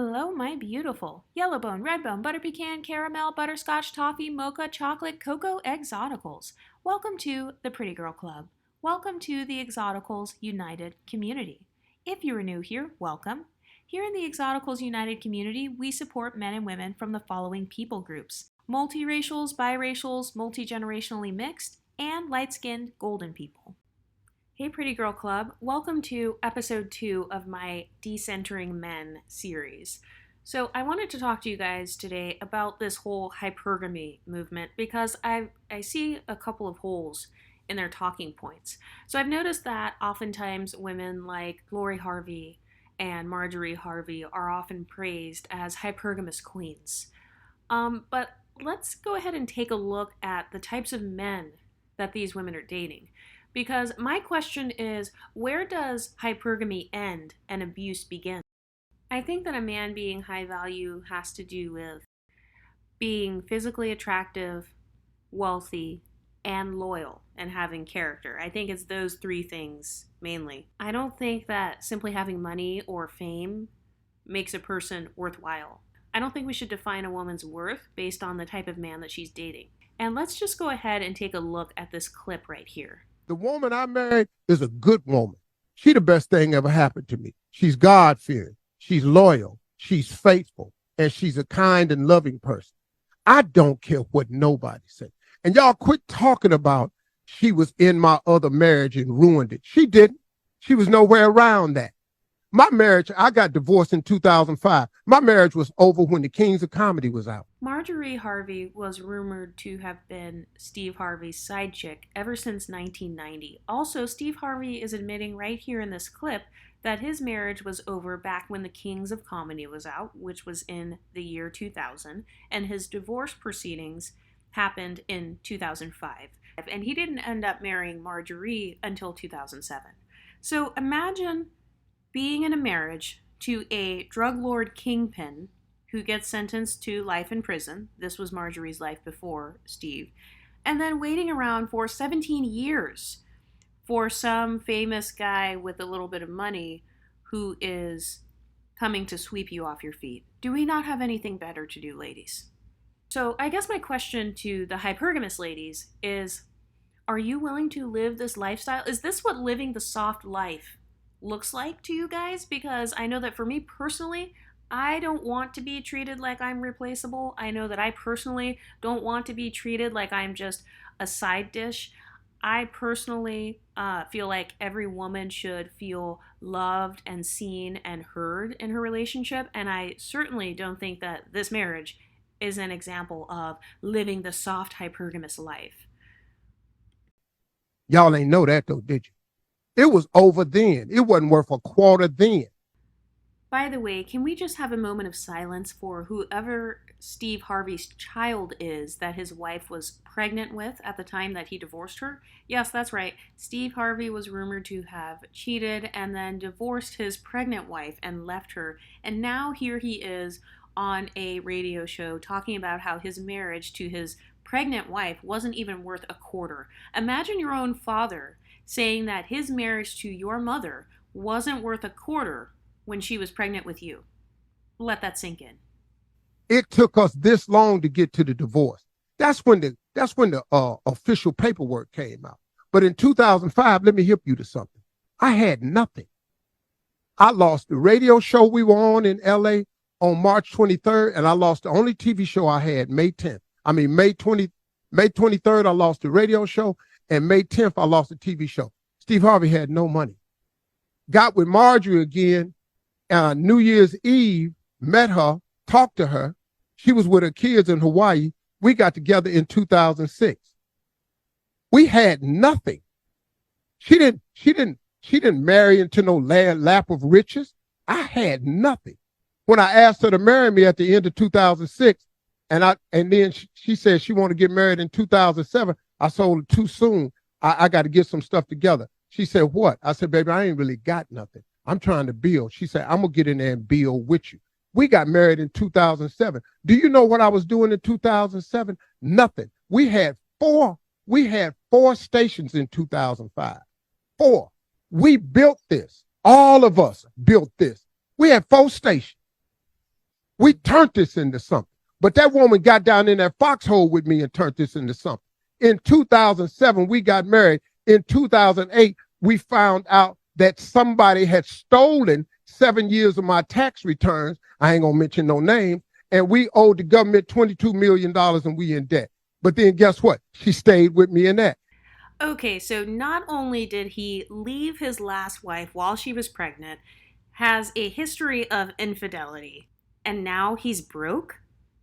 Hello, my beautiful yellowbone, redbone, butter pecan, caramel, butterscotch, toffee, mocha, chocolate, cocoa exoticals. Welcome to the Pretty Girl Club. Welcome to the Exoticals United community. If you are new here, welcome. Here in the Exoticals United community, we support men and women from the following people groups: multiracials, biracials, multi-generationally mixed, and light-skinned golden people. Hey, Pretty Girl Club. Welcome to episode 2 of my Decentering Men series. So, I wanted to talk to you guys today about this whole hypergamy movement because I see a couple of holes in their talking points. So, I've noticed that oftentimes women like Lori Harvey and Marjorie Harvey are often praised as hypergamous queens. But let's go ahead and take a look at the types of men that these women are dating. Because my question is, where does hypergamy end and abuse begin? I think that a man being high value has to do with being physically attractive, wealthy, and loyal, and having character. I think it's those three things mainly. I don't think that simply having money or fame makes a person worthwhile. I don't think we should define a woman's worth based on the type of man that she's dating. And let's just go ahead and take a look at this clip right here. The woman I married is a good woman. She the best thing ever happened to me. She's God-fearing. She's loyal. She's faithful. And she's a kind and loving person. I don't care what nobody says. And y'all quit talking about she was in my other marriage and ruined it. She didn't. She was nowhere around that. My marriage, I got divorced in 2005. My marriage was over when the Kings of Comedy was out. Marjorie Harvey was rumored to have been Steve Harvey's side chick ever since 1990. Also, Steve Harvey is admitting right here in this clip that his marriage was over back when the Kings of Comedy was out, which was in the year 2000, and his divorce proceedings happened in 2005. And he didn't end up marrying Marjorie until 2007. So imagine being in a marriage to a drug lord kingpin who gets sentenced to life in prison. This was Marjorie's life before Steve. And then waiting around for 17 years for some famous guy with a little bit of money who is coming to sweep you off your feet. Do we not have anything better to do, ladies? So I guess my question to the hypergamous ladies is, are you willing to live this lifestyle? Is this what living the soft life looks like to you guys? Because I know that for me personally, I don't want to be treated like I'm replaceable. I know that I personally don't want to be treated like I'm just a side dish. I personally feel like every woman should feel loved and seen and heard in her relationship. And I certainly don't think that this marriage is an example of living the soft hypergamous life. Y'all ain't know that though, did you? It was over then. It wasn't worth a quarter then. By the way, can we just have a moment of silence for whoever Steve Harvey's child is that his wife was pregnant with at the time that he divorced her? Yes, that's right. Steve Harvey was rumored to have cheated and then divorced his pregnant wife and left her. And now here he is on a radio show talking about how his marriage to his pregnant wife wasn't even worth a quarter. Imagine your own father saying that his marriage to your mother wasn't worth a quarter when she was pregnant with you. Let that sink in. It took us this long to get to the divorce. That's when the official paperwork came out. But in 2005, let me hip you to something. I had nothing. I lost the radio show we were on in LA on March 23rd, and I lost the only TV show I had May 10th. May 23rd, I lost the radio show, and May 10th, I lost the TV show. Steve Harvey had no money. Got with Marjorie again, New Year's Eve, met her, talked to her. She was with her kids in Hawaii. We got together in 2006. We had nothing. She didn't marry into no lap of riches. I had nothing. When I asked her to marry me at the end of 2006, and then she said she wanted to get married in 2007, I told her too soon. I got to get some stuff together. She said, what? I said, baby, I ain't really got nothing. I'm trying to build. She said, I'm going to get in there and build with you. We got married in 2007. Do you know what I was doing in 2007? Nothing. We had four stations in 2005. Four. We built this. All of us built this. We had 4 stations. We turned this into something. But that woman got down in that foxhole with me and turned this into something. In 2007, we got married. In 2008, we found out that somebody had stolen 7 years of my tax returns. I ain't gonna mention no names. And we owed the government $22 million and we in debt. But then guess what? She stayed with me in that. Okay, so not only did he leave his last wife while she was pregnant, has a history of infidelity, and now he's broke?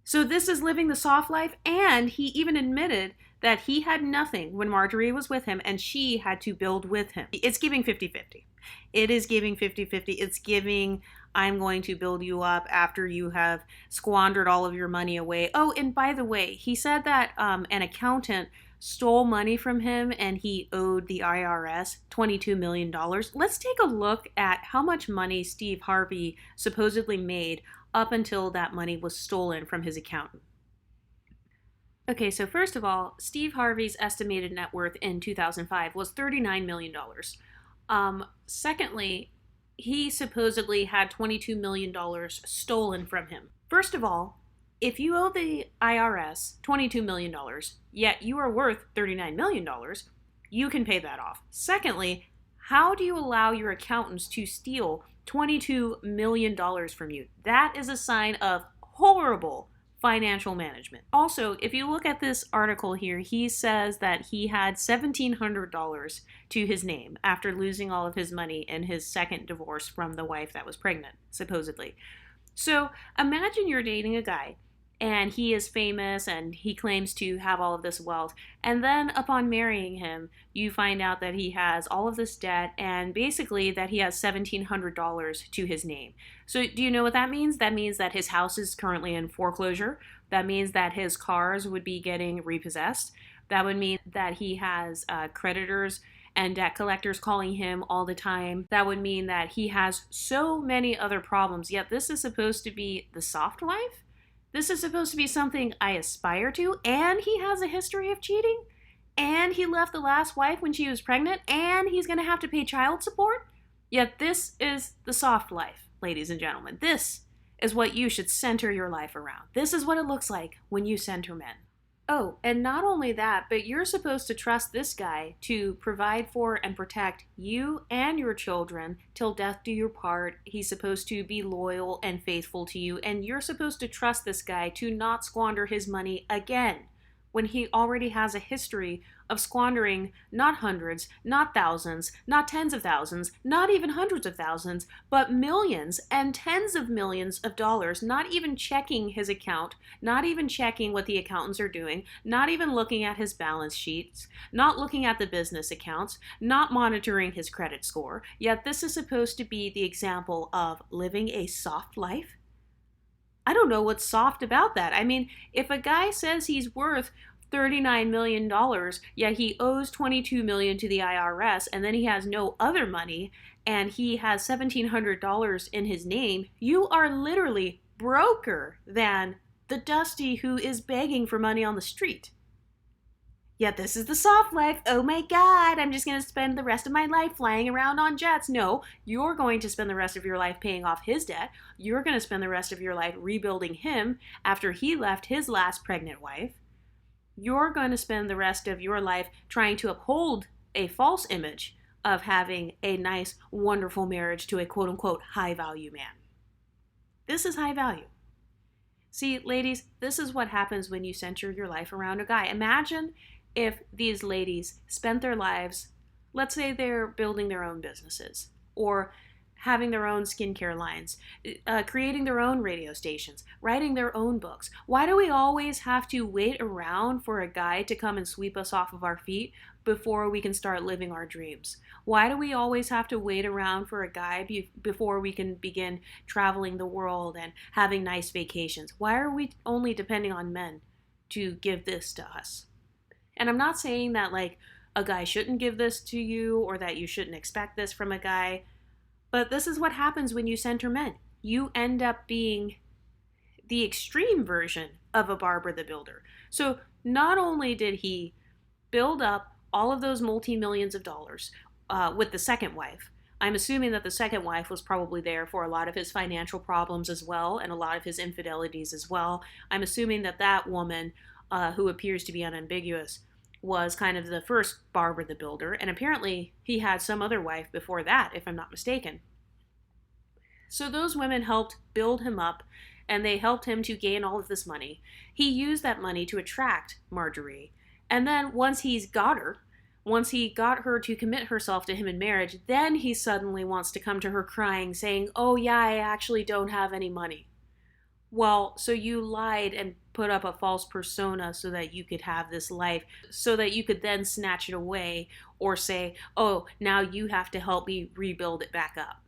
So this is living the soft life, and he even admitted that he had nothing when Marjorie was with him and she had to build with him. It's giving 50-50. It is giving 50-50. It's giving I'm going to build you up after you have squandered all of your money away. Oh, and by the way, he said that an accountant stole money from him and he owed the IRS $22 million. Let's take a look at how much money Steve Harvey supposedly made up until that money was stolen from his accountant. Okay, so first of all, Steve Harvey's estimated net worth in 2005 was $39 million. Secondly, he supposedly had $22 million stolen from him. First of all, if you owe the IRS $22 million, yet you are worth $39 million, you can pay that off. Secondly, how do you allow your accountants to steal $22 million from you? That is a sign of horrible financial management. Also, if you look at this article here, he says that he had $1,700 to his name after losing all of his money in his second divorce from the wife that was pregnant, supposedly. So imagine you're dating a guy and he is famous and he claims to have all of this wealth. And then upon marrying him, you find out that he has all of this debt and basically that he has $1,700 to his name. So do you know what that means? That means that his house is currently in foreclosure. That means that his cars would be getting repossessed. That would mean that he has creditors and debt collectors calling him all the time. That would mean that he has so many other problems. Yet this is supposed to be the soft life? This is supposed to be something I aspire to, and he has a history of cheating, and he left the last wife when she was pregnant, and he's going to have to pay child support? Yet this is the soft life, ladies and gentlemen. This is what you should center your life around. This is what it looks like when you center men. Oh, and not only that, but you're supposed to trust this guy to provide for and protect you and your children till death do you part. He's supposed to be loyal and faithful to you, and you're supposed to trust this guy to not squander his money again when he already has a history of squandering not hundreds, not thousands, not tens of thousands, not even hundreds of thousands, but millions and tens of millions of dollars, not even checking his account, not even checking what the accountants are doing, not even looking at his balance sheets, not looking at the business accounts, not monitoring his credit score. Yet this is supposed to be the example of living a soft life. I don't know what's soft about that. I mean, if a guy says he's worth $39 million, yet he owes $22 million to the IRS, and then he has no other money, and he has $1,700 in his name, you are literally broker than the Dusty who is begging for money on the street. Yet this is the soft life. Oh my God, I'm just going to spend the rest of my life flying around on jets. No, you're going to spend the rest of your life paying off his debt. You're going to spend the rest of your life rebuilding him after he left his last pregnant wife. You're going to spend the rest of your life trying to uphold a false image of having a nice, wonderful marriage to a quote-unquote high-value man. This is high value. See, ladies, this is what happens when you center your life around a guy. Imagine if these ladies spent their lives, let's say they're building their own businesses or having their own skincare lines, creating their own radio stations, writing their own books. Why do we always have to wait around for a guy to come and sweep us off of our feet before we can start living our dreams? Why do we always have to wait around for a guy before we can begin traveling the world and having nice vacations? Why are we only depending on men to give this to us? And I'm not saying that like a guy shouldn't give this to you or that you shouldn't expect this from a guy, but this is what happens when you center men. You end up being the extreme version of a Barbara the Builder. So not only did he build up all of those multi-millions of dollars with the second wife, I'm assuming that the second wife was probably there for a lot of his financial problems as well and a lot of his infidelities as well. I'm assuming that that woman, who appears to be unambiguous, was kind of the first Barbara the Builder, and apparently he had some other wife before that, if I'm not mistaken. So those women helped build him up, and they helped him to gain all of this money. He used that money to attract Marjorie. And then once he's got her, once he got her to commit herself to him in marriage, then he suddenly wants to come to her crying, saying, "Oh, yeah, I actually don't have any money." Well, so you lied and put up a false persona so that you could have this life, so that you could then snatch it away or say, "Oh, now you have to help me rebuild it back up."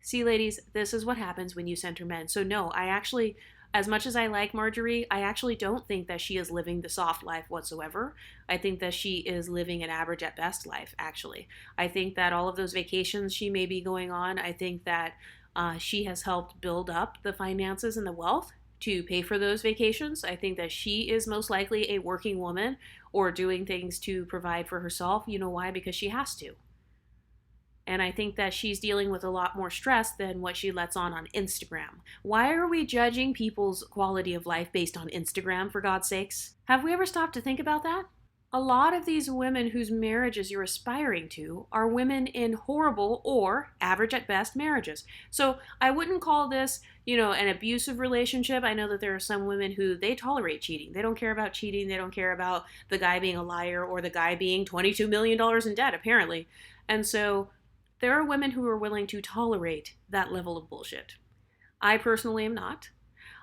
See, ladies, this is what happens when you center men. So, no, I actually, as much as I like Marjorie, I actually don't think that she is living the soft life whatsoever. I think that she is living an average at best life, actually. I think that all of those vacations she may be going on, I think that she has helped build up the finances and the wealth to pay for those vacations. I think that she is most likely a working woman or doing things to provide for herself. You know why? Because she has to. And I think that she's dealing with a lot more stress than what she lets on Instagram. Why are we judging people's quality of life based on Instagram, for God's sakes? Have we ever stopped to think about that? A lot of these women whose marriages you're aspiring to are women in horrible or average at best marriages. So I wouldn't call this, an abusive relationship. I know that there are some women who they tolerate cheating. They don't care about cheating. They don't care about the guy being a liar or the guy being $22 million in debt, apparently. And so there are women who are willing to tolerate that level of bullshit. I personally am not.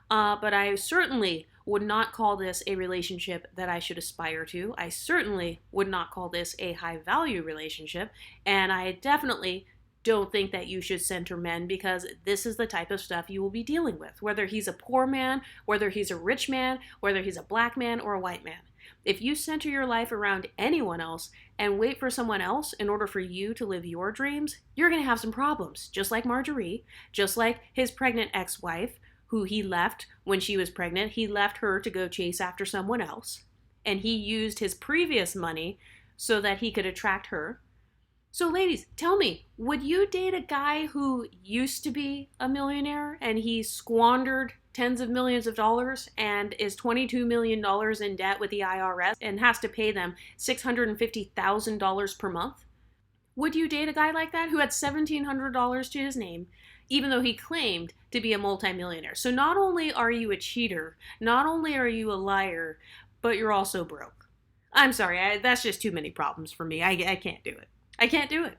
But I certainly would not call this a relationship that I should aspire to. I certainly would not call this a high value relationship. And I definitely don't think that you should center men, because this is the type of stuff you will be dealing with, whether he's a poor man, whether he's a rich man, whether he's a black man or a white man. If you center your life around anyone else and wait for someone else in order for you to live your dreams, you're going to have some problems, just like Marjorie, just like his pregnant ex-wife, who he left when she was pregnant. He left her to go chase after someone else, and he used his previous money so that he could attract her. So ladies, tell me, would you date a guy who used to be a millionaire and he squandered tens of millions of dollars and is $22 million in debt with the IRS and has to pay them $650,000 per month? Would you date a guy like that who had $1,700 to his name, even though he claimed to be a multimillionaire? So not only are you a cheater, not only are you a liar, but you're also broke. I'm sorry, that's just too many problems for me. I can't do it. I can't do it.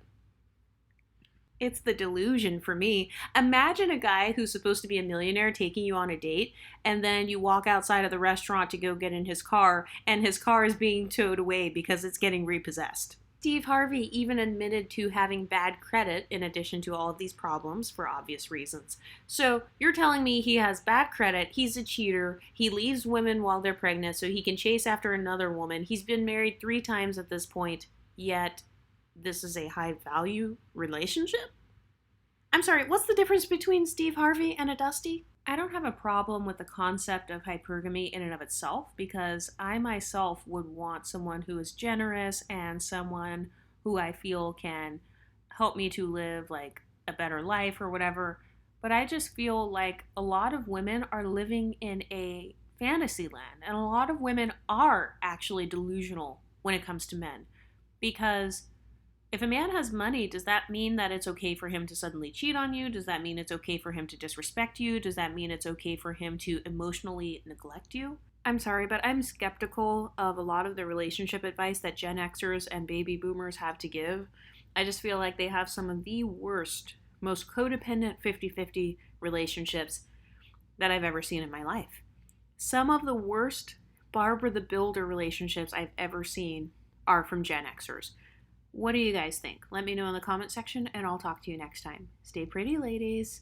It's the delusion for me. Imagine a guy who's supposed to be a millionaire taking you on a date, and then you walk outside of the restaurant to go get in his car, and his car is being towed away because it's getting repossessed. Steve Harvey even admitted to having bad credit in addition to all of these problems for obvious reasons. So you're telling me he has bad credit, he's a cheater, he leaves women while they're pregnant so he can chase after another woman. He's been married 3 times at this point, yet this is a high value relationship? I'm sorry, what's the difference between Steve Harvey and a Dusty? I don't have a problem with the concept of hypergamy in and of itself, because I myself would want someone who is generous and someone who I feel can help me to live like a better life or whatever. But I just feel like a lot of women are living in a fantasy land, and a lot of women are actually delusional when it comes to men, because if a man has money, does that mean that it's okay for him to suddenly cheat on you? Does that mean it's okay for him to disrespect you? Does that mean it's okay for him to emotionally neglect you? I'm sorry, but I'm skeptical of a lot of the relationship advice that Gen Xers and baby boomers have to give. I just feel like they have some of the worst, most codependent 50-50 relationships that I've ever seen in my life. Some of the worst Barbara the Builder relationships I've ever seen are from Gen Xers. What do you guys think? Let me know in the comment section, and I'll talk to you next time. Stay pretty, ladies.